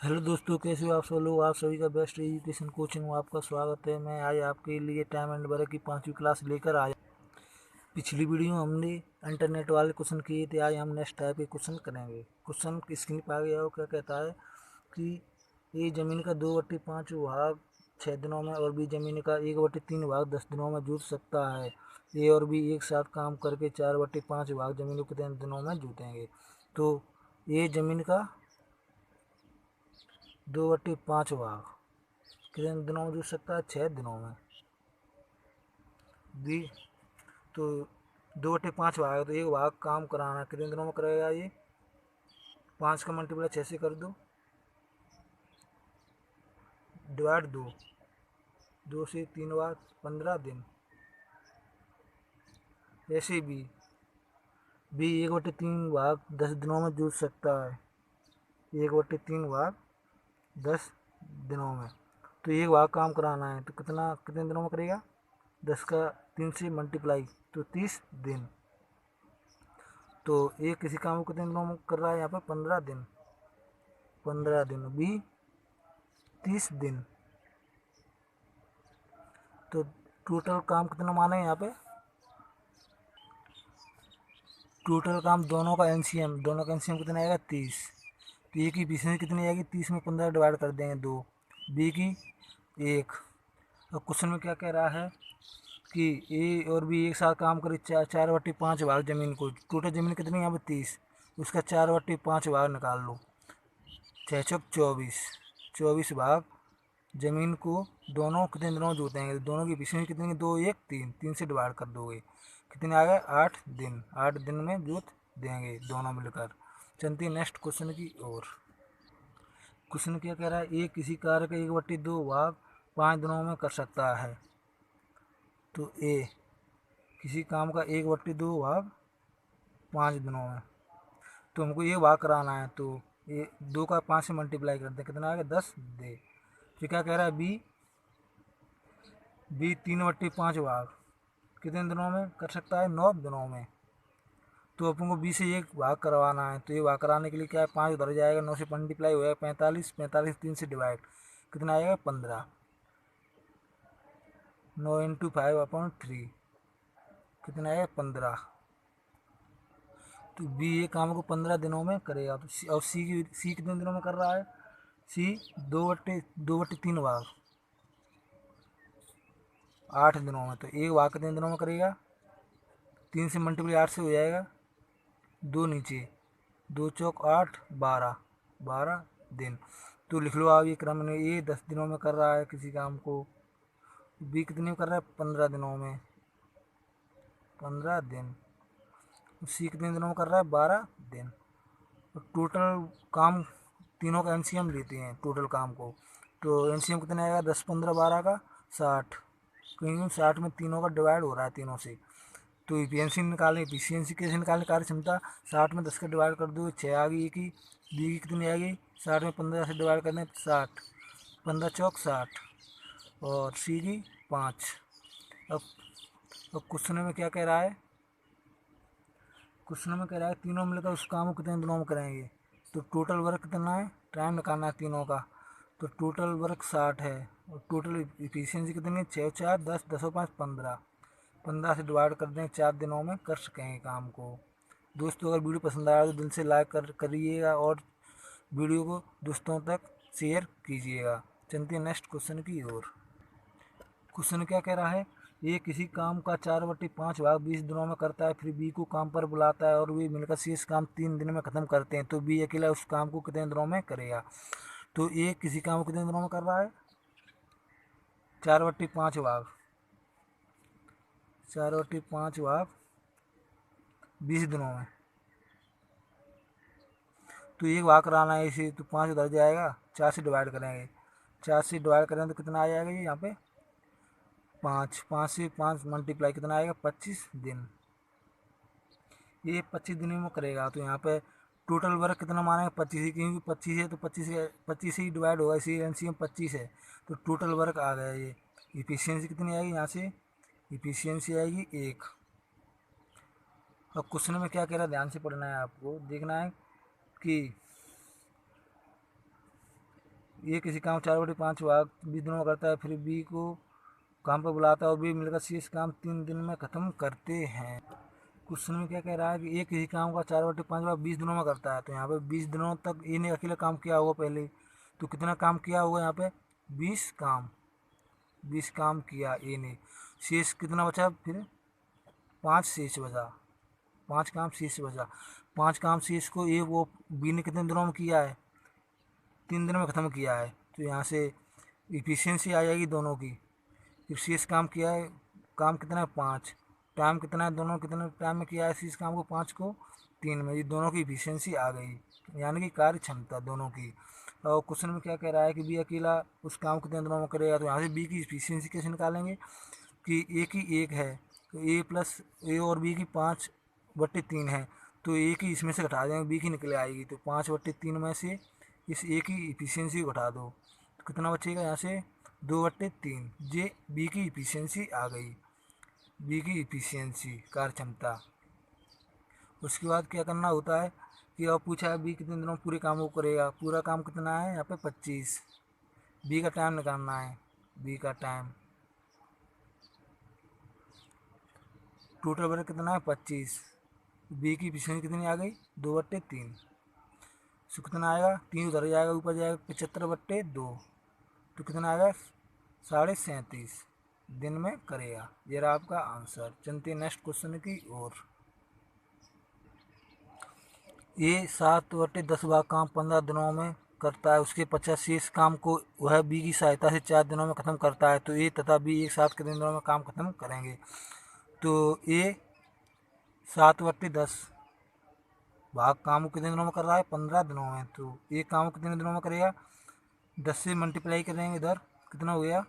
Hello दोस्तों, कैसे हो आप सब लोग। आप सभी का बेस्ट एजुकेशन कोचिंग में आपका स्वागत है। मैं आज आपके लिए टाइम एंड वर्क की 5वीं क्लास लेकर आया। पिछली वीडियो में हमने इंटरनेट वाले क्वेश्चन किए थे। आज हम नेक्स्ट टाइप के क्वेश्चन करेंगे। क्वेश्चन स्क्रीन पर आ गया हो। क्या कहता है कि ए जमीन का 2/5 भाग 6 दिनों में और बी जमीन का 1/3 भाग 10 दिनों में जूत सकता है। ए और बी एक साथ काम करके 4/5 भाग जमीन को कितने दिनों में जूतेंगे। तो ए जमीन का 2/5 भाग कितने दिनों में जूत सकता है? 6 दिनों में। बी तो 2/5 भाग है, तो एक भाग काम कराना है, कितने दिनों में करेगा ये? 5 का मल्टीप्लाई 6 से कर दो, डिवाइड 2, 2 से 3 बार 15 दिन। ऐसे बी 1/3 भाग 10 दिनों में जूत सकता है। 1/3 भाग 10 दिनों में। तो एक भाग काम कराना है, तो कितने दिनों में करेगा? 10 का 3 से मल्टीप्लाई, तो 30 दिन। तो ये किसी काम को कितने दिनों में कर रहा है? यहाँ पे 15 दिन। 15 दिन बी 30 दिन। तो टोटल काम कितना माने यहाँ पे? टोटल काम दोनों का एलसीएम कितना आएगा? 30। तो ए की एफिशिएंसी कितनी आएगी? 30 में 15 डिवाइड कर देंगे 2, बी की 1। और क्वेश्चन में क्या कह रहा है कि ए और बी एक साथ काम करे 4/5 भाग जमीन को। टोटल जमीन कितनी है यहाँ पे? 30। उसका 4/5 भाग निकाल लो। 6 चौक 24, 24 भाग जमीन को दोनों कितने दिनों में जोतेंगे? दोनों की एफिशिएंसी कितनी है? 2 1 3, 3 से डिवाइड कर दोगे, कितने आ गए? 8 दिन। 8 दिन में जोत देंगे दोनों मिलकर। चलते हैं नेक्स्ट क्वेश्चन की ओर। क्वेश्चन क्या कह रहा है? एक किसी कार्य का 1/2 भाग 5 दिनों में कर सकता है। तो ए किसी काम का 1/2 भाग 5 दिनों में, तो हमको ये भाग कराना है। तो ये 2 का 5 से मल्टीप्लाई करते हैं, कितना आ गया? 10 दे। फिर क्या कह रहा है? बी 3/5 भाग कितने दिनों में कर सकता है? 9 दिनों में। तो अपन को बी से एक भाग करवाना है, तो ये भाग कराने के लिए क्या है? 5 उधर जाएगा, 9 से मल्टीप्लाई हो जाएगा 45, 45 3 से डिवाइड, कितना आएगा? 15। 9 इंटू 5/3, कितना आएगा? 15। तो बी ये काम को 15 दिनों में करेगा। तो और सी कितने दिनों में कर रहा है? सी 2/3 भाग 8 दिनों में। तो एक भाग कितने दिनों में करेगा? 3 से मल्टीप्लाई 8 से हो जाएगा, 2 नीचे, 2 चौक 8, 12, 12 दिन। तो लिख लो आप ये क्रम में। ये 10 दिनों में कर रहा है किसी काम को, बी कितने में कर रहा है? 15 दिनों में, 15 दिन। सी कितने दिनों में कर रहा है? 12 दिन। तो टोटल काम तीनों का एनसीएम लेते हैं टोटल काम को। तो एनसीएम कितना आएगा? 10 15 12 का 60, क्योंकि 60 में तीनों का डिवाइड हो रहा है तीनों से। तो एफिशिएंसी निकालें। एफिशिएंसी कैसे निकालें? कार्य क्षमता 60 में 10 का डिवाइड कर दो, 6 आ गई। की बी की कितनी आ गई? 60 में 15 से डिवाइड कर दें, 60, 15 चौक 60, और सी की 5। अब क्वेश्चन में क्या कह रहा है? क्वेश्चन में कह रहा है तीनों मिलकर उस काम को कितने दिनों में करेंगे। तो टोटल वर्क कितना है? टाइम निकालना है तीनों का। तो टोटल वर्क 60 है, और टोटल इफिशियंसी कितनी है? 6 4 10, 10 और 5 15, 15 से डिवाइड कर दें, 4 दिनों में कर सकेंगे काम को। दोस्तों, अगर वीडियो पसंद आया तो दिल से लाइक करिएगा और वीडियो को दोस्तों तक शेयर कीजिएगा। चलते हैं नेक्स्ट क्वेश्चन की ओर। क्वेश्चन क्या कह रहा है? ये किसी काम का 4/5 भाग 20 दिनों में करता है, फिर बी को काम पर बुलाता है और वे मिलकर शेष काम 3 दिन में खत्म करते हैं। तो बी अकेला उस काम को कितने दिनों में करेगा? तो ए किसी काम को कितने दिनों में कर रहा है? 4/5 भाग, 4/5 भाग 20 दिनों में। तो एक भाग कराना है इसे, तो 5 उधर जाएगा, 4 से डिवाइड करेंगे, 4 से डिवाइड करेंगे तो कितना आ जाएगा? ये यहाँ पे 5, 5 से 5 मल्टीप्लाई, कितना आएगा? 25 दिन। ये 25 दिन में करेगा। तो यहाँ पे टोटल वर्क कितना मानेगा? 25 ही, क्योंकि 25 है तो 25 से ही डिवाइड होगा, इसी एलसीएम 25 है। तो टोटल वर्क आ गया ये। इफिशियंसी कितनी आएगी यहाँ से? इफिशियंसी आएगी 1। अब क्वेश्चन में क्या कह रहा है? ध्यान से पढ़ना है, आपको देखना है कि ए किसी काम 4/5 भाग 20 दिनों में करता है, फिर बी को काम पर बुलाता है और बी मिलकर शेष काम 3 दिन में ख़त्म करते हैं। क्वेश्चन में क्या कह रहा है कि ए किसी काम का 4/5 भाग 20 दिनों में करता है, तो यहाँ पे 20 दिनों तक ए ने अकेला काम किया होगा पहले, तो कितना काम किया होगा यहाँ पे 20 काम किया ए ने, शेष कितना बचा, फिर 5 शेष बचा, 5 काम शेष बचा। 5 काम शेष को ए वो बी ने कितने दिनों में किया है, 3 दिन में ख़त्म किया है, तो यहाँ से इफिशियंसी आ जाएगी दोनों की। फिर शेष काम किया है, काम कितना है 5, टाइम कितना है, दोनों कितने टाइम में किया है शेष काम को 5 को 3 में, ये दोनों की इफिशियंसी आ गई, यानी कि कार्य क्षमता दोनों की। और क्वेश्चन में क्या कह रहा है कि बी अकेला उस काम कितने दिनों में करेगा, तो यहाँ से बी की इफिशियंसी कैसे निकालेंगे कि ए की 1 है, तो ए प्लस ए और बी की 5/3 है, तो ए की इसमें से घटा देंगे, बी की निकल आएगी, तो 5/3 में से इस ए की इफिशियंसी घटा दो, तो कितना बचेगा यहाँ से 2/3, ये बी की इफिशियंसी आ गई, बी की इफिशियंसी कार्य क्षमता। उसके बाद क्या करना होता है कि अब पूछा है बी कितने दिनों में पूरे काम को करेगा, पूरा काम कितना है यहाँ पे 25, बी का टाइम निकालना है, बी का टाइम, टोटल वर्क कितना है 25, बी की इफिशियंसी कितनी आ गई 2/3, सो कितना आएगा 3 उधर जाएगा ऊपर जाएगा 75/2, तो कितना आएगा 37.5 दिन में करेगा। ये रहा आपका आंसर। चलते हैं नेक्स्ट क्वेश्चन की ओर। ये 7/10 भाग काम 15 दिनों में करता है, उसके 50 शेष काम को वह बी की सहायता से 4 दिनों में ख़त्म करता है, तो ए तथा बी एक साथ कितने दिनों में काम ख़त्म करेंगे। तो ए 7/10 भाग काम को कितने दिनों में कर रहा है 15 दिनों में, तो एक काम को कितने दिनों में करेगा 10 से मल्टीप्लाई करेंगे इधर, कितना हो गया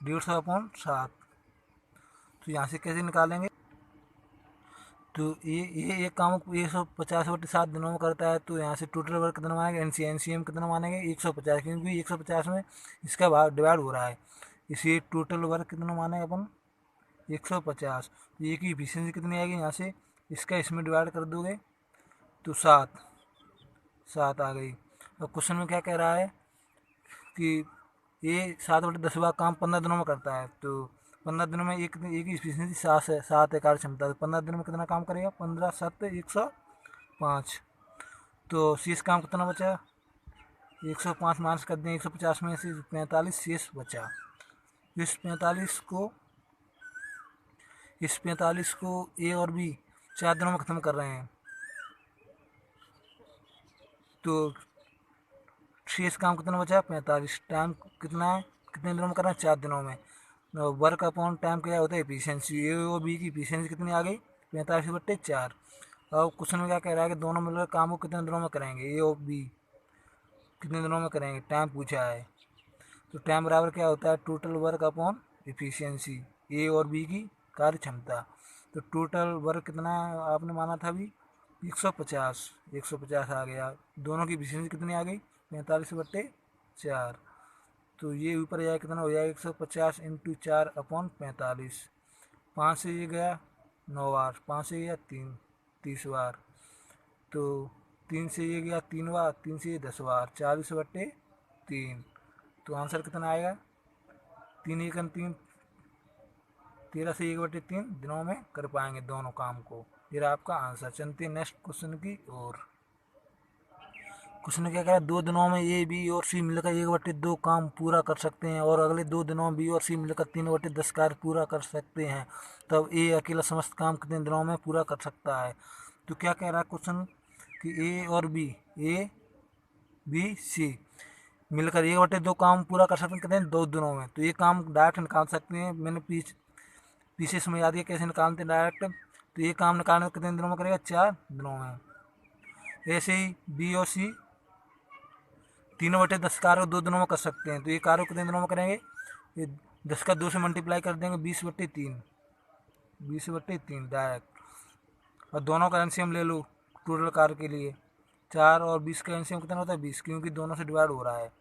150/7, तो यहाँ से कैसे निकालेंगे, तो ये एक काम को 150/7 दिनों में करता है, तो यहाँ से टोटल वर्क कितना मानेंगे एनसीएम कितना मानेंगे 150, क्योंकि 150 में इसका भाग डिवाइड हो रहा है, इसलिए टोटल वर्क कितना मानेंगे अपन 150, तो ये की इफिशियंसी कितनी आएगी, यहाँ से इसका इसमें डिवाइड कर दोगे तो 7 आ गई। और क्वेश्चन में क्या कह रहा है कि ये 7/10 भाग काम 15 दिनों में करता है, तो 15 दिनों में एक की इफिशियंसी 7 है कार्य क्षमता, तो 15 दिनों में कितना काम करेगा 15×7 105, तो शेष काम कितना बचा 105 माइनस कर दें 150 में से 45 शेष बचा। इस 45 को ए और बी 4 दिनों में ख़त्म कर रहे हैं, तो शेष काम कितना बचा 45, टाइम कितना है कितने दिनों में कर रहे हैं 4 दिनों में, वर्क अपॉन टाइम क्या होता है एफिशिएंसी, ए और बी की एफिशिएंसी कितनी आ गई 45/4। अब क्वेश्चन में क्या कह रहा है कि दोनों मिलकर काम को कितने दिनों में करेंगे, ए और बी कितने दिनों में करेंगे, टाइम पूछा है, तो टाइम बराबर क्या होता है टोटल वर्क अपॉन एफिशिएंसी, ए और बी की कार्य क्षमता, तो टोटल वर्क कितना आपने माना था अभी 150 आ गया, दोनों की एफिशिएंसी कितनी आ गई 45/4, तो ये ऊपर जाए कितना हो जाएगा 150 × 4/45, 5 से ये गया 9 बार, 5 से गया 30 बार, तो 3 से ये गया 3 बार, 3 से ये 10 बार, 40/3, तो आंसर कितना आएगा 3 × 3 13 से 1/3 दिनों में कर पाएंगे दोनों काम को। ये रहा आपका आंसर। चलते हैं नेक्स्ट क्वेश्चन की ओर। क्वेश्चन क्या कह रहा है 2 दिनों में ए बी और सी मिलकर 1/2 काम पूरा कर सकते हैं और अगले 2 दिनों में बी और सी मिलकर 3/10 कार्य पूरा कर सकते हैं, तब ए अकेला समस्त काम कितने दिनों में पूरा कर सकता है। तो क्या कह रहा है क्वेश्चन कि ए बी सी मिलकर 1/2 काम पूरा कर सकते हैं कितने 2 दिनों में, तो ये काम डायरेक्ट निकाल सकते हैं, मैंने पीछे समझ आ दिया कैसे निकालते हैं डायरेक्ट, तो ये काम निकालने कितने दिनों में करेगा 4 दिनों में। ऐसे ही बी और सी 3/10 कार्य 2 दिनों में कर सकते हैं, तो ये कार्य कितने दिनों में करेंगे, ये 10 का 2 से मल्टीप्लाई कर देंगे 20/3 डायरेक्ट, और दोनों का एलसीएम ले लो टोटल कार्य के लिए, 4 और 20 का एलसीएम कितना होता है 20, क्योंकि दोनों से डिवाइड हो रहा है,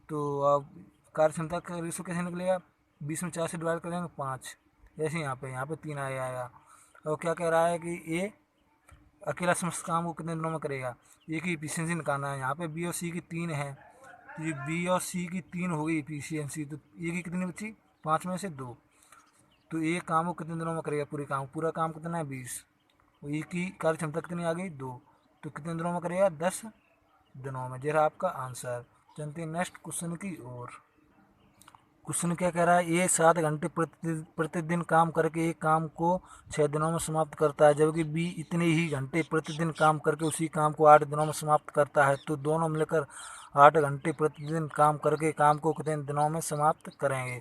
तो अब कार्य क्षमता का रेशो कैसे निकलेगा 20 में 4 से डिवाइड करेंगे 5, ऐसे यहाँ पे 3 आएगा। और क्या कह रहा है कि ए अकेला समस्त काम को कितने दिनों में करेगा, ए की एफिशिएंसी निकालना है, यहाँ पे बी और सी की 3 है, तो ये बी और सी की 3 हो गई एफिशिएंसी, तो ए की कितनी बची? 5 में से 2। तो एक काम को कितने दिनों में करेगा? पूरा काम कितना है? 20। ई की कार्य क्षमता कितनी आ गई? 2। तो कितने दिनों में करेगा? 10 दिनों में। जरा आपका आंसर। चलते हैं नेक्स्ट क्वेश्चन की ओर। क्वेश्चन क्या कह रहा है? ये 7 घंटे प्रतिदिन काम करके एक काम को 6 दिनों में समाप्त करता है, जबकि बी इतने ही घंटे प्रतिदिन काम करके उसी काम को 8 दिनों में समाप्त करता है। तो दोनों मिलकर 8 घंटे प्रतिदिन काम करके काम को कितने दिनों में समाप्त करेंगे?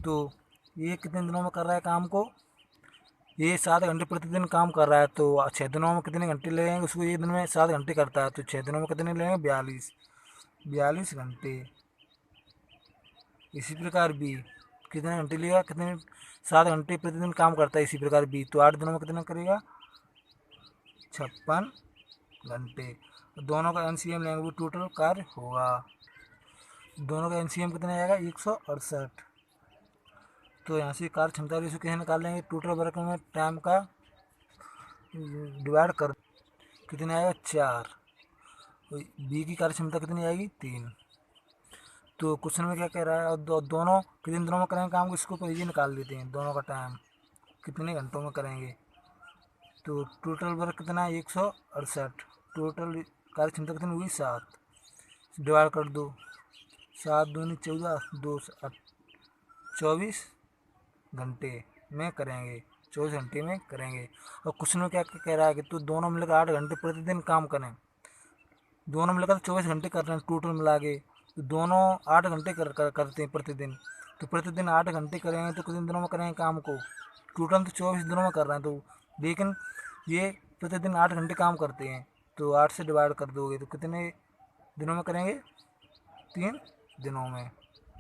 तो ये कितने दिनों में कर रहा है काम को? ये 7 घंटे प्रतिदिन काम कर रहा है, तो 6 दिनों में कितने घंटे लगेंगे उसको? एक दिन में 7 घंटे करता है, तो 6 दिनों में कितने लगेंगे? 42 घंटे। इसी प्रकार बी कितने घंटे लेगा? 7 घंटे प्रतिदिन काम करता है इसी प्रकार बी, तो 8 दिनों में कितना करेगा? 56 घंटे। दोनों का एनसीएम लेंगे, वो टोटल कार्य होगा। दोनों का एनसीएम कितना आएगा? 168। तो यहाँ से कार्य क्षमता रेशो कैसे निकाल लेंगे? टोटल वर्क में टाइम का डिवाइड कर, कितने आएगा? 4। बी की कार्य क्षमता कितनी आएगी? 3। तो क्वेश्चन में क्या कह रहा है? और दोनों कितने दिनों में करेंगे काम को? इसको पहले निकाल लेते हैं। दोनों का टाइम कितने घंटों में करेंगे? तो टोटल वर्क कितना है? 168। टोटल कार्य क्षमता कितनी हुई? 7। डिवाइड कर दो, 7 दूनी 14, 2 24 घंटे में करेंगे। 24 घंटे में करेंगे। और क्वेश्चन में क्या कह रहा है कि तो दोनों मिलकर 8 घंटे प्रतिदिन काम करें। दोनों मिलकर 24 घंटे कर रहे हैं टोटल मिला के, तो दोनों 8 घंटे करते हैं प्रतिदिन। तो प्रतिदिन 8 घंटे करेंगे तो कितने दिनों में करेंगे काम को? टोटल तो 24 दिनों में कर रहे हैं, तो लेकिन ये प्रतिदिन 8 घंटे काम करते हैं, तो 8 से डिवाइड कर दोगे तो कितने दिनों में करेंगे? 3 दिनों में।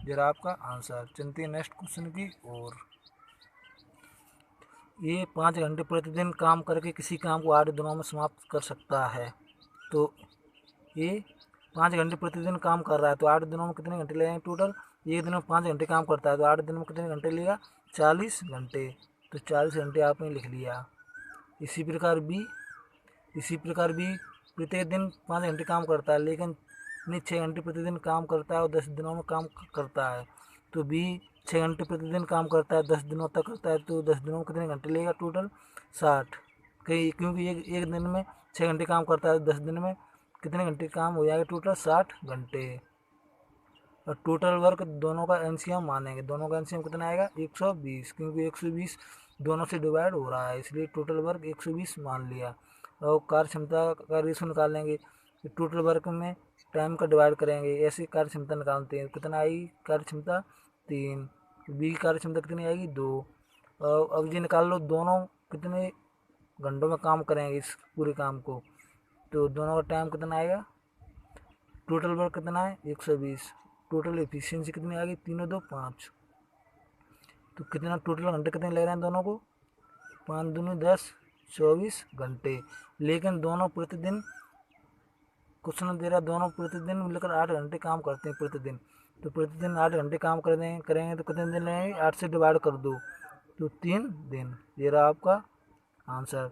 जरा आपका आंसर। चलते हैं नेक्स्ट क्वेश्चन की ओर। ये 5 घंटे प्रतिदिन काम करके किसी काम को 8 दिनों में समाप्त कर सकता है। तो ये 5 घंटे प्रतिदिन काम कर रहा है, तो 8 दिनों में कितने घंटे लगेंगे टोटल? एक दिन में 5 घंटे काम करता है, तो 8 दिन में कितने घंटे लेगा? 40 घंटे। तो 40 घंटे आपने लिख लिया। इसी प्रकार बी प्रत्येक दिन 5 घंटे काम करता है, लेकिन 6 घंटे प्रतिदिन काम करता है और 10 दिनों में काम करता है। तो बी 6 घंटे प्रतिदिन काम करता है, 10 दिनों तक करता है, तो 10 दिनों में कितने घंटे लेगा टोटल? 60। क्योंकि एक दिन में 6 घंटे काम करता है, 10 दिन में कितने घंटे काम हो जाएगा टोटल? 60 घंटे। और टोटल वर्क दोनों का एनसीएम मानेंगे। दोनों का एनसीएम कितना आएगा? 120, क्योंकि 120 दोनों से डिवाइड हो रहा है, इसलिए टोटल वर्क 120 मान लिया। और कार्य क्षमता का रेशो निकालेंगे, टोटल वर्क में टाइम का डिवाइड करेंगे, ऐसे कार्य क्षमता निकालते हैं। कितना आएगी कार्य क्षमता? 3। बी की कार्य क्षमता कितनी आएगी? 2। और अब ये निकाल लो दोनों कितने घंटों में काम करेंगे इस पूरे काम को, तो दोनों का टाइम कितना आएगा? टोटल वर्क कितना है? 120। टोटल एफिशिएंसी कितनी आ गई? 3 और 2 5। तो कितना टोटल घंटे कितने लग रहे हैं दोनों को? 5 दूनी 10, 24 घंटे। लेकिन दोनों प्रतिदिन, क्वेश्चन दे रहा है दोनों प्रतिदिन मिलकर 8 घंटे काम करते हैं प्रतिदिन। तो प्रतिदिन 8 घंटे काम करेंगे तो कितने दिन लगेंगे? 8 से डिवाइड कर दो, तो 3 दिन। ये रहा आपका आंसर।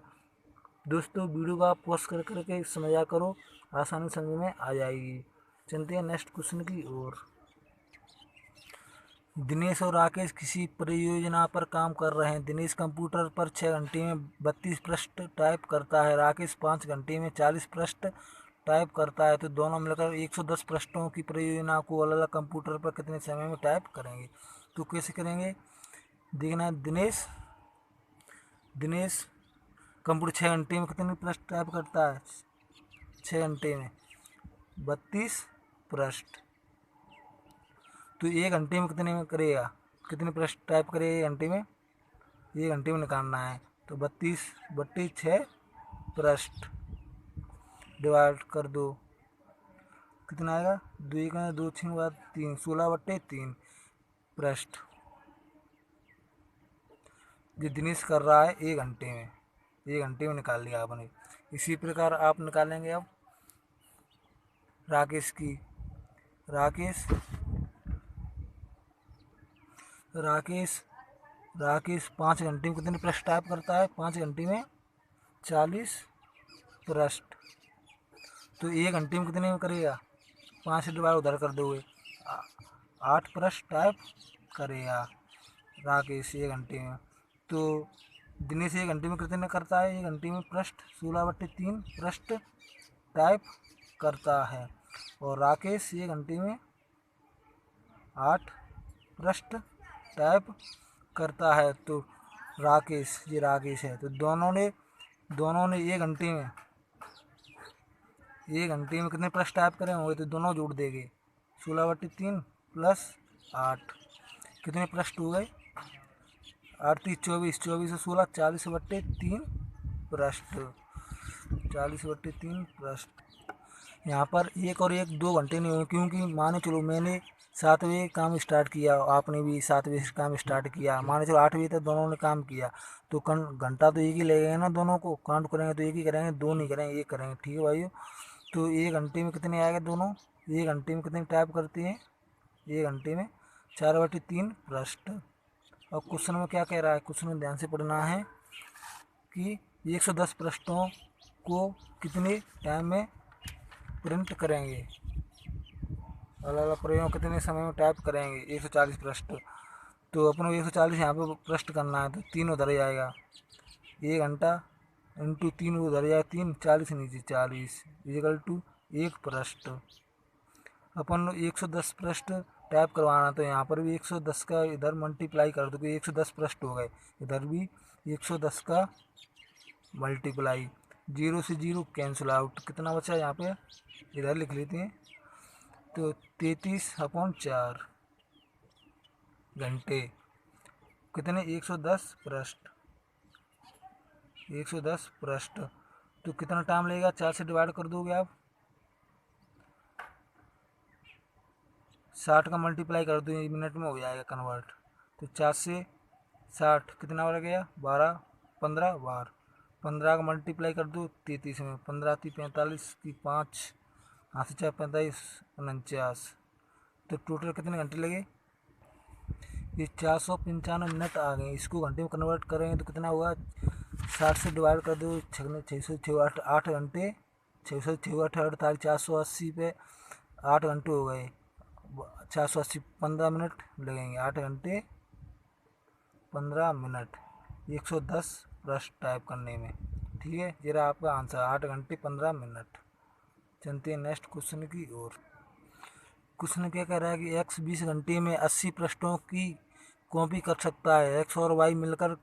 दोस्तों वीडियो को आप पॉज करके समझा करो, आसानी समझ में आ जाएगी। चलते हैं नेक्स्ट क्वेश्चन की ओर। दिनेश और राकेश किसी परियोजना पर काम कर रहे हैं। दिनेश कंप्यूटर पर 6 घंटे में 32 पृष्ठ टाइप करता है, राकेश 5 घंटे में 40 पृष्ठ टाइप करता है। तो दोनों मिलकर 110 पृष्ठों की परियोजना को अलग अलग कंप्यूटर पर कितने समय में टाइप करेंगे? तो कैसे करेंगे? देखना, दिनेश कंप्यूटर 6 घंटे में कितने पृष्ठ टाइप करता है? 6 घंटे में 32 पृष्ठ। तो 1 घंटे में कितने में करेगा? कितने पृष्ठ टाइप करेगा 1 घंटे में? 1 घंटे में निकालना है, तो 32 बट्टे 6 पृष्ठ डिवाइड कर दो, कितना आएगा? 2 1 2 6 बाद 3, 16 बट्टे 3 पृष्ठ। जो दिनेश कर रहा है 1 घंटे में, 1 घंटे में निकाल लिया आपने। इसी प्रकार आप निकालेंगे अब राकेश की। राकेश 5 घंटे में कितने पृष्ठ टाइप करता है? 5 घंटे में 40 पृष्ठ। तो 1 घंटे में कितने में करेगा? 5 से डिवाइड उधर कर दोगे, 8 पृष्ठ टाइप करेगा राकेश 1 घंटे में। तो दिनेश 1 घंटे में कितने करता है, 1 घंटे में पृष्ठ 16/3 पृष्ठ टाइप करता है, और राकेश 1 घंटे में 8 पृष्ठ टाइप करता है। तो राकेश, ये राकेश है, तो दोनों ने 1 घंटे में कितने पृष्ठ टाइप करे होंगे, तो दोनों जोड़ देंगे, 16/3 प्लस 8, कितने पृष्ठ हो गए, 8 3 24, 24 से 16, 40/3 पृष्ठ, 40/3 पृष्ठ। यहाँ पर 1 और 1 2 घंटे नहीं हुए, क्योंकि माने चलो मैंने 7 बजे काम स्टार्ट किया, आपने भी 7 बजे से काम स्टार्ट किया, माने चलो 8 बजे तक दोनों ने काम किया, तो घंटा तो एक ही लगेगा ना, दोनों को काउंट करेंगे तो एक ही करेंगे, 2 नहीं करेंगे, 1 करेंगे, ठीक है भाइयों। तो 1 घंटे में कितने आएगा, दोनों 1 घंटे में कितने टाइप करते हैं, 1 घंटे में 4/3 पृष्ठ। और क्वेश्चन में क्या कह रहा है, क्वेश्चन में ध्यान से पढ़ना है कि 110 पृष्ठों को कितने टाइम में प्रिंट करेंगे, अलग अलग प्रयोग कितने समय में टाइप करेंगे 140 पृष्ठ। तो अपन को 140 यहाँ पे पृष्ठ करना है, तो 3 उधर जाएगा, 1 घंटा इंटू 3 उधर जाएगा, 3 40 नीचे 40 इक्वल टू 1 पृष्ठ। अपन 110 पृष्ठ टाइप करवाना, तो यहाँ पर भी 110 का इधर मल्टीप्लाई कर दो, 110 पृष्ठ हो गए, इधर भी 110 का मल्टीप्लाई, 0 से 0 कैंसिल आउट, कितना बचा यहाँ पे, इधर लिख लेते हैं, तो 33/4 घंटे, कितने 110 पृष्ठ, 110 पृष्ठ। तो कितना टाइम लगेगा, 4 से डिवाइड कर दोगे आप, 60 का मल्टीप्लाई कर दो, मिनट में हो जाएगा कन्वर्ट, तो 4 से 60 कितना हो गया, 12 15 बार, 15 का मल्टीप्लाई कर दो 33 में, 15 3 45 की 5 हाथ से 4 45 49, तो टोटल कितने घंटे लगे, ये 495 मिनट आ गए। इसको घंटे में कन्वर्ट करेंगे तो कितना होगा, 60 से डिवाइड कर दो, 6 8 घंटे, 6 8 48 480 पे 8 घंटे हो गए, 480 15 मिनट लगेंगे, 8 घंटे 15 मिनट 110 पृष्ठ टाइप करने में, ठीक है। ये रहा आपका आंसर, 8 घंटे 15 मिनट। चलते हैं नेक्स्ट क्वेश्चन की ओर। क्वेश्चन क्या कह रहा है कि x 20 घंटे में 80 पृष्ठों की कॉपी कर सकता है, x और y मिलकर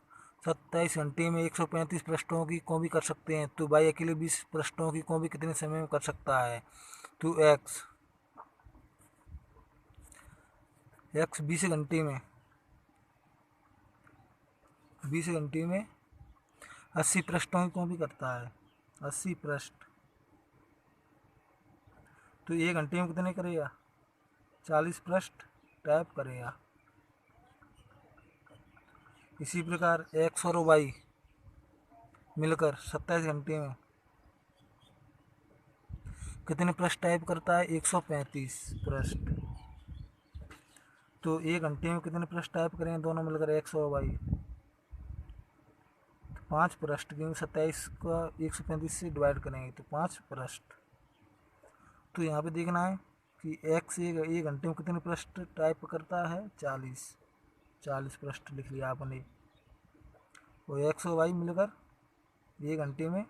27 घंटे में 135 पृष्ठों की कॉपी कर सकते हैं, तो y अकेले 20 पृष्ठों की कॉपी कितने समय में कर सकता है। तो x 20 घंटे में 80 पृष्ठों की कॉपी करता है, 80 पृष्ठ, तो 1 घंटे में कितने करेगा, 40 पृष्ठ टाइप करेगा। इसी प्रकार x और y मिलकर 27 घंटे में कितने पृष्ठ टाइप करता है, 135 पृष्ठ, तो 1 घंटे में कितने पृष्ठ टाइप करेंगे दोनों मिलकर, x और y, तो 5 पृष्ठ, क्योंकि 27 का 135 से डिवाइड करेंगे तो 5 पृष्ठ। तो यहाँ पे देखना है कि x 1 घंटे में कितने पृष्ठ टाइप करता है, 40 पृष्ठ लिख लिया आपने, और x और y मिलकर 1 घंटे में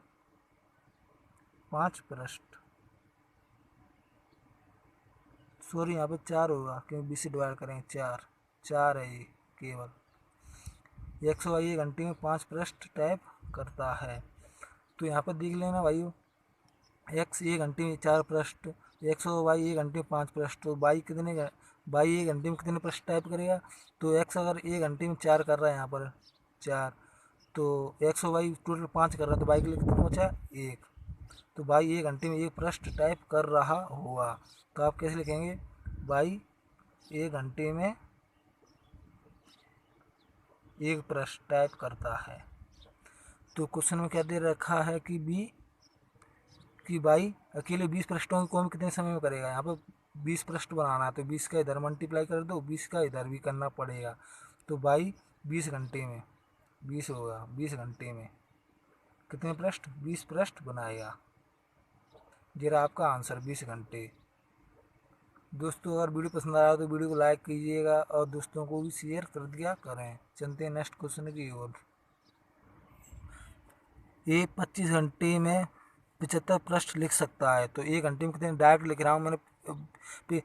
5 पृष्ठ, सॉरी यहाँ पे 4 होगा क्योंकि 20 से डिवाइड करेंगे, 4 है ये केवल। x और y 1 घंटे में 5 पृष्ठ टाइप करता है। तो यहाँ पर देख लेना भाइयों, x 1 घंटे में 4 पृष्ठ, x और y 1 घंटे में 5 पृष्ठ, तो y 1 घंटे में कितने पृष्ठ टाइप करेगा। तो x अगर 1 घंटे में 4 कर रहा है, यहाँ पर 4, तो x और y टोटल 5 कर रहा है, तो y के लिए कितना बचा, 1, तो y 1 घंटे में 1 पृष्ठ टाइप कर रहा होगा। तो आप कैसे लिखेंगे, y 1 घंटे में 1 पृष्ठ टाइप करता है। तो क्वेश्चन में क्या दे रखा है कि y अकेले 20 पृष्ठों की कॉपी कितने समय में करेगा। यहाँ पर 20 पृष्ठ बनाना है, तो 20 का इधर मल्टीप्लाई कर दो, 20 का इधर भी करना पड़ेगा, तो y 20 घंटे में 20 होगा, 20 घंटे में कितने पृष्ठ, 20 पृष्ठ बनाएगा। ये रहा आपका आंसर, 20 घंटे। दोस्तों अगर वीडियो पसंद आया तो वीडियो को लाइक कीजिएगा और दोस्तों को भी शेयर कर दिया करें। चलते हैं नेक्स्ट क्वेश्चन की ओर। ये 25 घंटे में 75 पृष्ठ लिख सकता है, तो 1 घंटे में कितने डायरेक्ट लिख रहा हूँ मैंने। पि-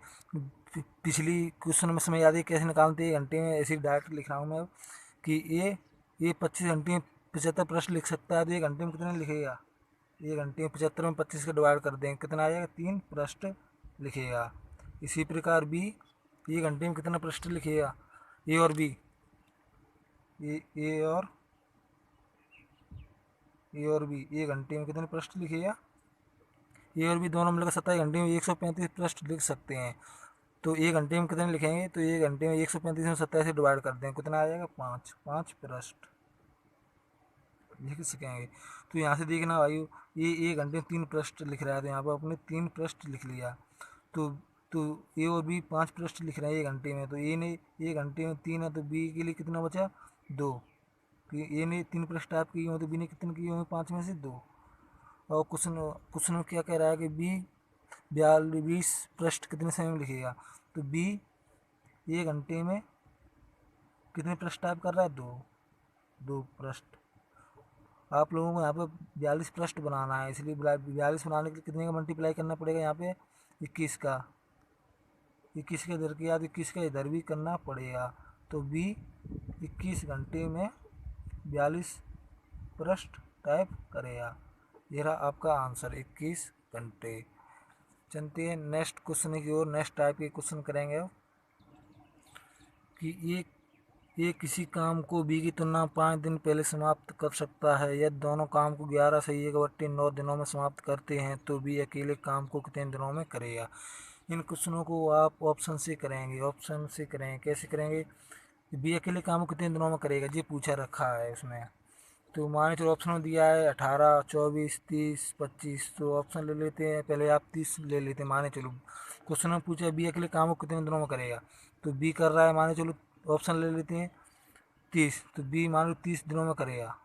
पिछली क्वेश्चन में समझ आती है कैसे निकालते 1 घंटे में, ऐसे डायरेक्ट लिख रहा हूँ मैं कि ये 25 घंटे में 75 पृष्ठ लिख सकता है, तो 1 घंटे में कितने लिखेगा। 1 घंटे में 75 में 25 का डिवाइड कर देंगे, कितना आ जाएगा 3 पृष्ठ लिखेगा। इसी प्रकार बी 1 घंटे में कितना पृष्ठ लिखेगा। ए और बी, ए और बी 1 घंटे में कितने पृष्ठ लिखेगा। ए और बी दोनों मिलकर 27 घंटे में 135 पृष्ठ लिख सकते हैं, तो 1 घंटे में कितने लिखेंगे। तो 1 घंटे में 135 में 27 से डिवाइड कर दें, कितना आ जाएगा 5 पृष्ठ लिख सकेंगे। तो यहाँ से देखना भाई, ये 1 घंटे में 3 पृष्ठ लिख रहा है, तो यहाँ पर अपने 3 पृष्ठ लिख लिया। तो तो ए और बी 5 पृष्ठ लिख रहे हैं 1 घंटे में, तो ए ने 1 घंटे में 3 है, तो बी के लिए कितना बचा 2। तो ए ने 3 पृष्ठ टाइप किए हों, तो बी ने कितने किए होंगे 5 में से 2। और क्वेश्चन क्वेश्चन में क्या कह रहा है कि बी 42 पृष्ठ कितने समय में लिखेगा। तो बी 1 घंटे में कितने पृष्ठ टाइप कर रहा है 2 पृष्ठ। आप लोगों को यहाँ पे 42 पृष्ठ बनाना है, इसलिए 42 बनाने के लिए कितने का मल्टीप्लाई करना पड़ेगा यहाँ पे 21 का। 21 के इधर के याद 21 का इधर भी करना पड़ेगा। तो बी 21 घंटे में 42 पृष्ठ टाइप करेगा। ये रहा आपका आंसर 21 घंटे। चलते हैं नेक्स्ट क्वेश्चन की ओर। नेक्स्ट टाइप के क्वेश्चन करेंगे कि ये किसी काम को बी की तुलना 5 दिन पहले समाप्त कर सकता है। यदि दोनों काम को 11 से 1/9 दिनों में समाप्त करते हैं तो बी अकेले काम को कितने दिनों में करेगा। इन क्वेश्चनों को आप ऑप्शन से करेंगे। ऑप्शन से करेंगे, कैसे करेंगे। बी अकेले काम को कितने दिनों में करेगा, ये पूछा रखा है उसमें। तो मान चलो ऑप्शन में दिया है 18, 24, 30, 25। तो ऑप्शन ले लेते हैं, पहले आप 30 ले लेते हैं। माने चलो क्वेश्चन में पूछा बी अकेले काम को कितने दिनों में करेगा, तो बी कर रहा है माने चलो ऑप्शन ले लेते हैं 30, तो बी मान लो 30 दिनों में करेगा।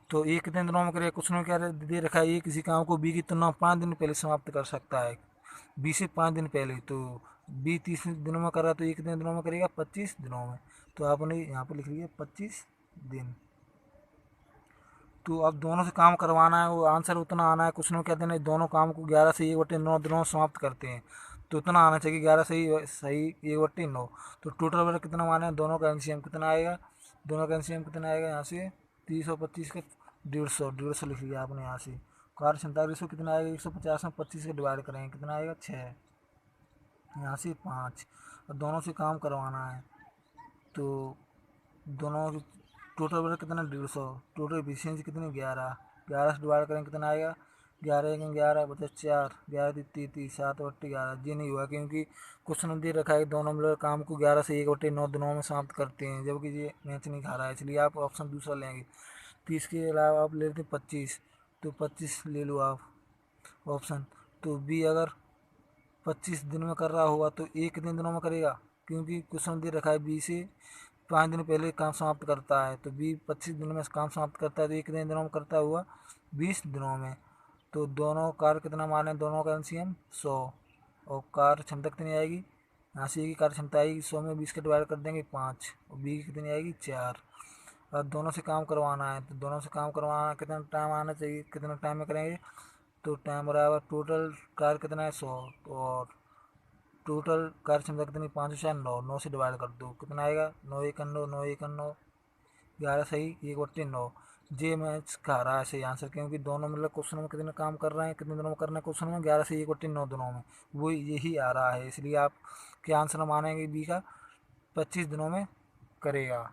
तो ए कितने दिनों में करेगा, क्वेश्चन में क्या दे रखा है, ए किसी काम को बी की तुलना 5 दिन पहले समाप्त कर सकता है, बी से 5 दिन पहले। तो बी 30 दिनों में कर रहा है, तो ए कितने दिनों में करेगा 25 दिनों में। तो आपने यहाँ पर लिख लिया 25 दिन। तो अब दोनों से काम करवाना है, वो आंसर उतना आना है। क्वेश्चन में क्या देना है, दोनों काम को 11 से 1/9 दिनों में समाप्त करते हैं, तो उतना आना चाहिए 11 से सही 1/9। तो टोटल वर्क कितना माने दोनों का एलसीएम कितना आएगा। दोनों का एलसीएम कितना आएगा यहाँ से 30 और 25 का 150 लिख लिया आपने यहाँ से। कार्य क्षमता रेशो कितना आएगा 150 में 25 से डिवाइड करेंगे, कितना आएगा 6, यहाँ से 5। और दोनों से काम करवाना है, तो दोनों की टोटल वर्क कितना 150। टोटल एफिशिएंसी कितनी 11, 11 से डिवाइड करें कितना आएगा 11 1 11 बचा 4, 11 30 7 बट्टी 11। ये नहीं हुआ क्योंकि क्वेश्चन में दे रखा है दोनों मिलकर काम को 11 से 1/9 दिनों में समाप्त करते हैं, जबकि ये मैच नहीं खा रहा है, इसलिए आप ऑप्शन दूसरा लेंगे। 30 के अलावा आप ले लेते 25, तो 25 ले लो आप ऑप्शन। तो बी अगर 25 दिन में कर रहा होगा तो ए कितने दिनों में करेगा, क्योंकि क्वेश्चन दे रखा है बी से 5 दिन पहले काम समाप्त करता है, तो बी 25 दिन में काम समाप्त करता है, तो ये कितने दिनों में करता हुआ 20 दिनों में। तो दोनों कार्य कितना माने, दोनों का एलसीएम 100। और कार्य क्षमता कितनी आएगी, यहाँ से ए की कार्य क्षमता आएगी 100 में 20 के डिवाइड कर देंगे 5, और बी की कितनी आएगी 4। और दोनों से काम करवाना है, तो दोनों से काम करवाना कितना टाइम आना चाहिए, कितना टाइम में करेंगे। तो टाइम बराबर टोटल कार्य कितना है 100, और टोटल कार्य क्षमता कितनी 5 से 9, 9 से डिवाइड कर दो कितना आएगा 9 1 9 9 1 9 11 सही 1/9। जे मैच खा रहा है सही आंसर, क्योंकि दोनों मतलब क्वेश्चन में कितने काम कर रहे हैं, कितने दिनों में करना है क्वेश्चन में 11 से 1/9 दिनों में, वो यही आ रहा है, इसलिए आप क्या आंसर मानेंगे बी का 25 दिनों में करेगा।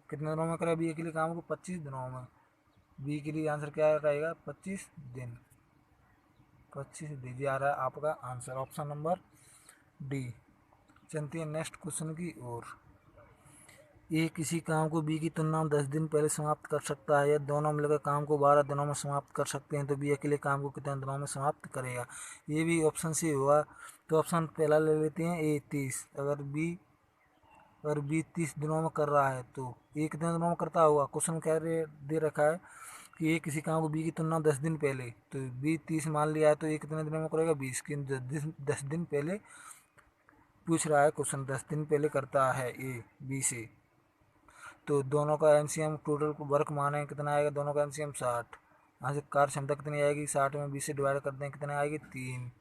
कितने दिनों में करेगा बी के लिए काम को 25 दिनों में। बी के लिए आंसर क्या रहेगा 25 दिन। 25 दीजिए आ रहा है आपका आंसर ऑप्शन नंबर डी। चलते हैं नेक्स्ट क्वेश्चन की ओर। ए किसी काम को बी की तुलना में 10 दिन पहले समाप्त कर सकता है, या दोनों मिलकर काम को 12 दिनों में समाप्त कर सकते हैं, तो बी अकेले काम को कितने दिनों में समाप्त करेगा। ये भी ऑप्शन से हुआ, तो ऑप्शन पहला ले लेते हैं ए 30। अगर बी 30 दिनों में कर रहा है तो ए कितने दिनों में करता होगा। क्वेश्चन क्या दे रखा है कि ए किसी काम को बी की तुलना में 10 दिन पहले, तो बी 30 मान लिया है, तो ए कितने दिनों में करेगा 20 की 10 दिन पहले पूछ रहा है क्वेश्चन 10 दिन पहले करता है ए बी से, तो दोनों का एनसीएम टोटल वर्क माने कितना आएगा, दोनों का एनसीएम 60। यहाँ से कार्य क्षमता कितनी आएगी, 60 में 20 से डिवाइड कर दें, कितना आएगी 3।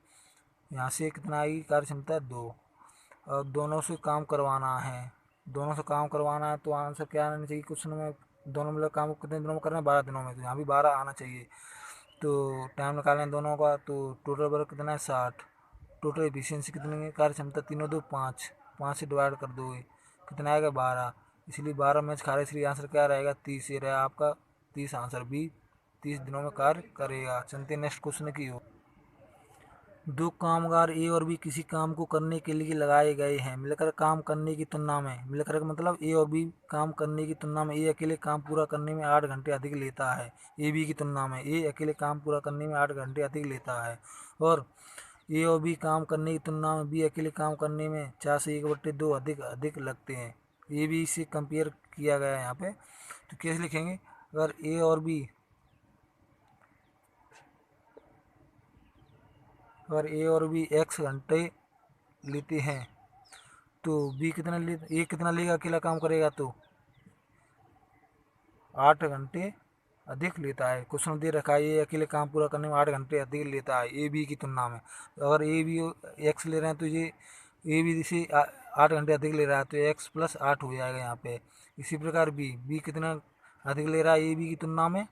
यहाँ से कितना आएगी कार्य क्षमता 2। अब दोनों से काम करवाना है, दोनों से काम करवाना है तो आंसर क्या आना चाहिए क्वेश्चन में, दोनों मतलब काम कितने दिनों में करना है, 12 दिनों में, तो यहाँ भी 12 आना चाहिए। तो टाइम निकालना है दोनों का, तो टोटल वर्क कितना है 60। टोटल एफिशिएंसी कितनी है, कार्य क्षमता तीनों दो 5, 5 से डिवाइड कर दोगे कितना आएगा 12, इसलिए 12 मैच खा रहे, इसलिए आंसर क्या रहेगा 30। ये रहेगा आपका 30 आंसर भी 30 दिनों में कार्य करेगा। चलते हैं नेक्स्ट क्वेश्चन की ओर। दो कामगार ए और बी किसी काम को करने के लिए लगाए गए हैं। मिलकर काम करने की तुलना में, मिलकर का मतलब ए और बी काम करने की तुलना में ए अकेले काम पूरा करने में 8 घंटे अधिक लेता है। ए बी की तुलना में ए अकेले काम पूरा करने में 8 घंटे अधिक लेता है, और ए और बी काम करने की तुलना में बी अकेले काम करने में 4 से 1/2 अधिक अधिक लगते हैं। ए बी से कंपेयर किया गया है यहाँ पे, तो कैसे लिखेंगे, अगर ए और बी एक्स घंटे लेते हैं तो बी कितना ले, ए कितना लेगा अकेला काम करेगा, तो 8 घंटे अधिक लेता है। क्वेश्चन दे रखा है ये अकेले काम पूरा करने में 8 घंटे अधिक लेता है ए बी की तुलना में। अगर ए बी एक्स ले रहे हैं तो ये ए बी से 8 घंटे अधिक ले रहा है, तो एक्स प्लस 8 हो जाएगा यहाँ पे। इसी प्रकार बी कितना अधिक ले रहा है ए बी की तुलना में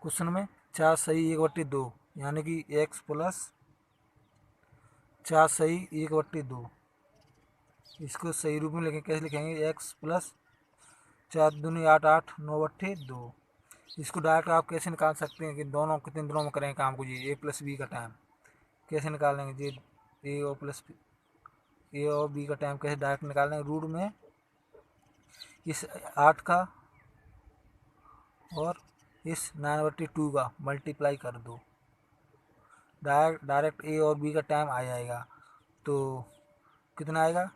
क्वेश्चन में, 4 सही 1/2, यानी कि एक्स प्लस 4 सही 1/2। इसको सही रूप में लिखें, कैसे लिखेंगे, एक्स प्लस 4 दूनी 8, 8 9/2। इसको डायरेक्ट आप कैसे निकाल सकते हैं कि दोनों कितने दिनों में करेंगे काम को, जी ए प्लस बी का टाइम कैसे निकालेंगे, जी ए और बी का टाइम कैसे डायरेक्ट निकालेंगे, रूट में इस 8 का और इस 9/2 का मल्टीप्लाई कर दो, डायरेक्ट ए और बी का टाइम आ जाएगा। तो कितना आएगा,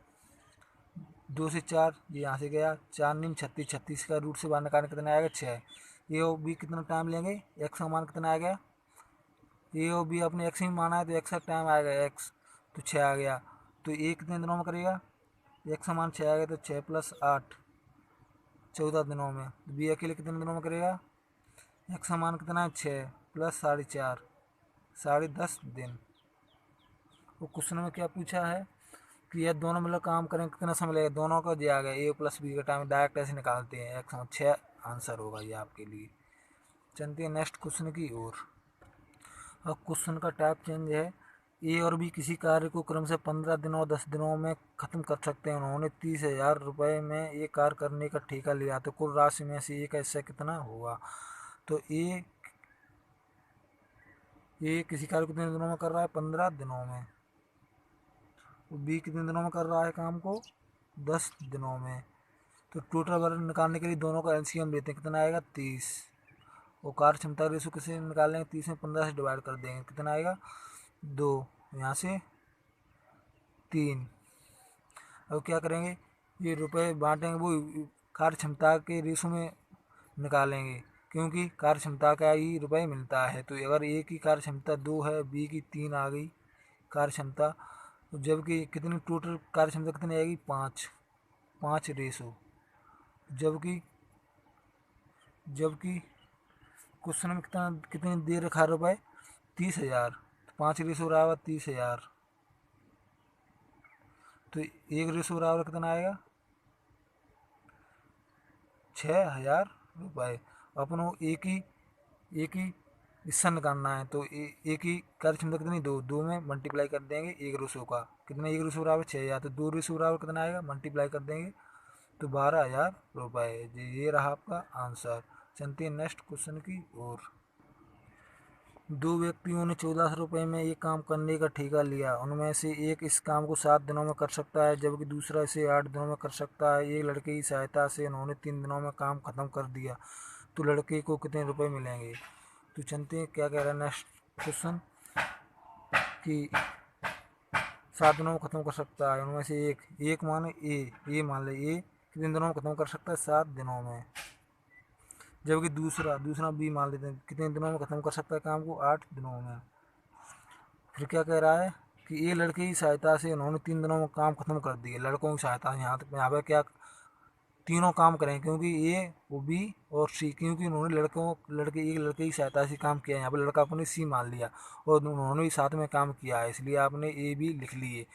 2 से 4, ये यहाँ से गया, 4 नीम 36, 36 का रूट से बाहर निकालने कितना आएगा 6। ए और बी कितना टाइम लेंगे, एक्स का मान कितना आ गया, ए और बी अपने एक्स ही माना है तो एक्स का टाइम आएगा एक्स, तो 6 आ गया। तो ए कितने दिनों में करेगा, एक्स का मान 6 आ गया, तो 6 + 8 14 दिनों में। तो बी अकेले कितने दिनों में करेगा, एक्स का मान कितना है 6 + 4.5 10.5 दिन। वो क्वेश्चन में क्या पूछा है कि यह दोनों मिलकर काम करें कितना समय लगेगा, दोनों का दिया गया ए प्लस बी का टाइम डायरेक्ट ऐसे निकालते हैं, एक्स 6 आंसर होगा ये आपके लिए। चलते हैं नेक्स्ट क्वेश्चन की ओर। अब क्वेश्चन का टाइप चेंज है, ए और बी किसी कार्य को क्रम से 15 दिनों और 10 दिनों में ख़त्म कर सकते हैं। उन्होंने 30,000 रुपये में ये कार्य करने का ठेका लिया, तो कुल राशि में से ए का हिस्सा कितना होगा। तो ए किसी कार्य को कितने दिनों में कर रहा है, 15 दिनों में। बी कितने दिनों में कर रहा है काम को, 10 दिनों में। तो टोटल वर्क निकालने के लिए दोनों का एलसीएम लेते हैं, कितना आएगा 30। और कार्य क्षमता रेशो किसे निकालेंगे, 30 में 15 से डिवाइड कर देंगे, कितना आएगा 2, यहाँ से 3। अब क्या करेंगे, ये रुपए बांटेंगे वो कार्य क्षमता के रेशो में निकालेंगे, क्योंकि कार्य क्षमता का ही रुपये मिलता है। तो अगर ए की कार्य क्षमता 2 है, बी की 3 आ गई कार्य क्षमता, तो जबकि कितनी टोटल कार्य क्षमता कितनी आएगी 5 रेशो, जबकि क्वेश्चन में कितनी दे रखा है रुपये 30,000, तो 5 रेशो बराबर 30,000, तो 1 रेशो बराबर कितना आएगा 6,000 रुपये। अपन एक ही हिस्सा निकालना है, तो एक ही कार्य क्षमता कितनी 2 में मल्टीप्लाई कर देंगे 1 रेशो का, कितना 1 रेशो बराबर 6,000, तो 2 रेशो बराबर कितना आएगा मल्टीप्लाई कर देंगे तो 12,000 रुपये। ये रहा आपका आंसर। चलते हैं नेक्स्ट क्वेश्चन की ओर। दो व्यक्तियों ने 1400 रुपये में एक काम करने का ठेका लिया। उनमें से एक इस काम को 7 दिनों में कर सकता है, जबकि दूसरा इसे 8 दिनों में कर सकता है। एक लड़के की सहायता से उन्होंने 3 दिनों में काम खत्म कर दिया, तो लड़के को कितने रुपए मिलेंगे। तो चलते हैं क्या कह रहा है नेक्स्ट क्वेश्चन कि 7 दिनों में खत्म कर सकता है, उनमें से एक माने ए मान ले, ए कितने दिनों में खत्म कर सकता है 7 दिनों में, जबकि दूसरा बी मान लेते हैं कितने दिनों में खत्म कर सकता है काम को 8 दिनों में। फिर क्या कह रहा है कि ये लड़के की सहायता से उन्होंने 3 दिनों में काम खत्म कर दिए। लड़कों की सहायता से यहाँ पे क्या तीनों काम करें, क्योंकि ए वो बी और सी, क्योंकि उन्होंने एक लड़के की सहायता से काम किया। यहाँ पे लड़का आपने सी मान लिया और उन्होंने भी साथ में काम किया है, इसलिए आपने ए बी लिख लिए।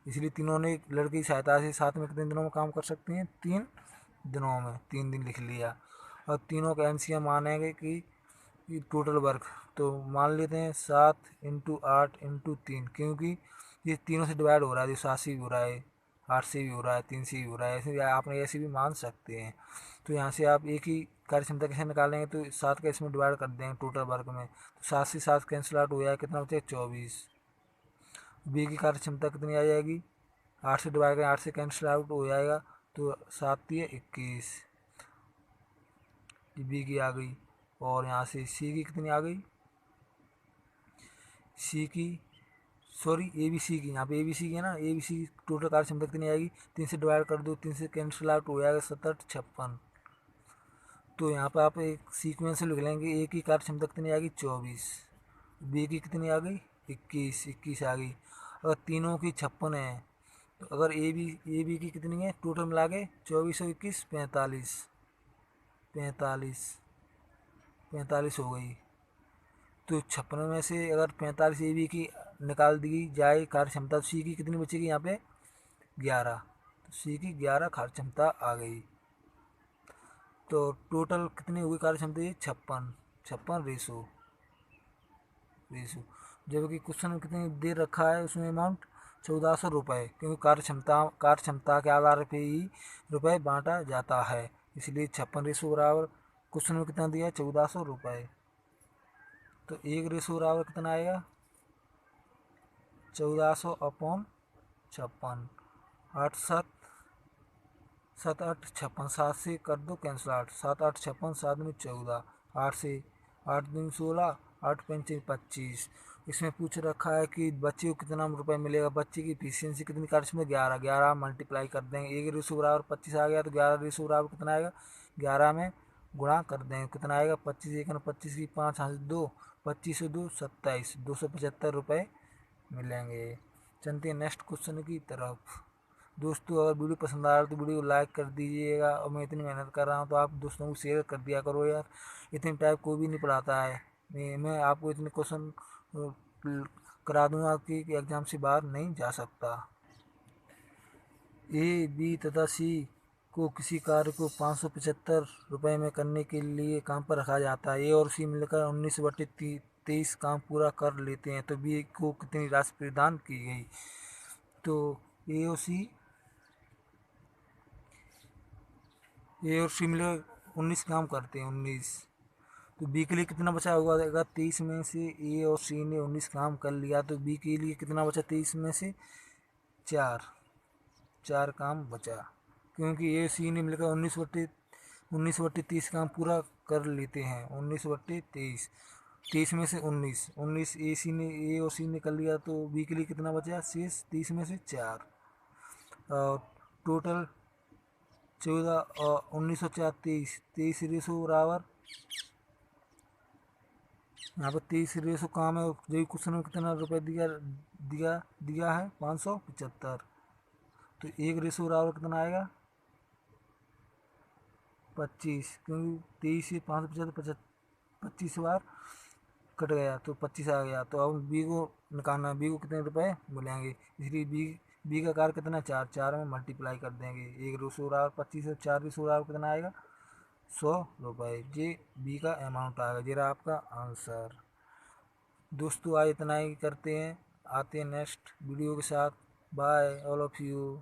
इसलिए तीनों ने लड़के की सहायता से साथ में कितने दिनों में काम कर सकते हैं? 3 दिनों में, 3 दिन लिख लिया। और तीनों का एलसीएम मानेंगे कि टोटल वर्क, तो मान लेते हैं 7 इंटू 8 इंटू 3, क्योंकि ये तीनों से डिवाइड हो रहा है, जो 7 से भी हो रहा है, 8 से भी हो रहा है, 3 से भी हो रहा है, ऐसे आपने ऐसे भी मान सकते हैं। तो यहाँ से आप एक ही कार्य क्षमता कैसे निकालेंगे? तो 7 का इसमें डिवाइड कर देंगे टोटल वर्क में, तो 7 से 7 कैंसिल आउट हो जाएगा, कितना बचेगा? 24। बी की कार्य क्षमता कितनी आ जाएगी? 8 से डिवाइड करें, 8 से कैंसिल आउट हो जाएगा, तो 7 3 21, बी की आ गई। और यहाँ से सी की कितनी आ गई? सी की सॉरी ए बी सी की, यहाँ पे ए बी सी की है ना, ए बी सी की टोटल कार्य क्षमता कितनी आएगी? 3 से डिवाइड कर दो, 3 से कैंसिल आउट हो जाएगा, 7 8 56। तो यहाँ पर आप एक सीक्वेंस लिख लेंगे, ए की कार्य क्षमता कितनी आ गई? 24, बी की कितनी आ गई? 21 आ गई। अगर तीनों की 56 है, तो अगर ए बी की कितनी है टोटल मिला के? 24 और 21 45, 45 हो गई। तो 56 में से अगर 45 ए बी की निकाल दी जाए कार्य क्षमता, तो सी की कितनी बचेगी यहाँ पे? 11। तो सी की 11 कार्य क्षमता आ गई। तो टोटल कितनी हुई कार्य क्षमता? ये 56 रेशो। जबकि क्वेश्चन में कितनी देर रखा है, उसमें अमाउंट 1400 रुपये, क्योंकि कार्य क्षमता के आधार पर ही रुपये बांटा जाता है, इसलिए 56 रेशो बराबर क्वेश्चन में कितना दिया है? 1400 रुपये। तो 1 रेशो बराबर कितना आएगा? 1400 अपॉन 56। 8 7 7 8 56, 7 से कर दो कैंसिल, 8 7 8 56, 7 में 14, 8 से 8 दिन 16, 8 5 25। इसमें पूछ रखा है कि बच्चे को कितना रुपए मिलेगा। बच्चे की एफिशिएंसी कितनी कार्य में? 11, 11 मल्टीप्लाई कर देंगे, 1 रेशो बराबर 25 आ गया, तो 11 रेशो बराबर कितना आएगा? 11 में गुणा कर देंगे, कितना आएगा? 25 1 25 की 5 हाथ 2, 25 2 27, 275 रुपये मिलेंगे। चलते हैं नेक्स्ट क्वेश्चन की तरफ। दोस्तों अगर वीडियो पसंद आ रहा है तो वीडियो को लाइक कर दीजिएगा, और मैं इतनी मेहनत कर रहा हूँ तो आप दोस्तों को शेयर कर दिया करो यार। इतनी टाइप कोई भी नहीं पढ़ाता है। मैं आपको इतने क्वेश्चन करा दूंगा कि एग्जाम से बाहर नहीं जा सकता। ए बी तथा सी को किसी कार्य को 575 रुपये में करने के लिए काम पर रखा जाता है। ए और सी मिलकर 19/23 काम पूरा कर लेते हैं, तो बी को कितनी राशि प्रदान की गई? तो ए और सी मिलकर 19 काम करते हैं, 19। तो बी के लिए कितना बचा होगा? अगर 23 में से ए और सी ने 19 काम कर लिया, तो बी के लिए कितना बचा? 23 में से 4 काम बचा, क्योंकि ए सी ने मिलकर 19/30 काम पूरा कर लेते हैं। 19/23, 23 में से 19 ए और सी ने कर लिया, तो बी के लिए कितना बचा शेष? 30 में से 4, और टोटल 14 और 1904 23 रेशो बराबर, यहाँ पर 23 रेशो काम है। जो क्वेश्चन में कितना रुपये दिया है? 575। तो 1 रेशो बराबर कितना आएगा? 25, क्योंकि 23 से 575 25 बार कट गया, तो 25 आ गया। तो अब बी को निकालना, बी को कितने रुपए मिलेंगे, इसलिए बी का कार्य कितना? 4 में मल्टीप्लाई कर देंगे। 1 रेशो बराबर 25 और 4 रेशो बराबर कितना आएगा? 100 रुपये। ये बी का अमाउंट आएगा, ये रहा आपका आंसर। दोस्तों आज इतना ही करते हैं, आते हैं नेक्स्ट वीडियो के साथ। Bye all of you.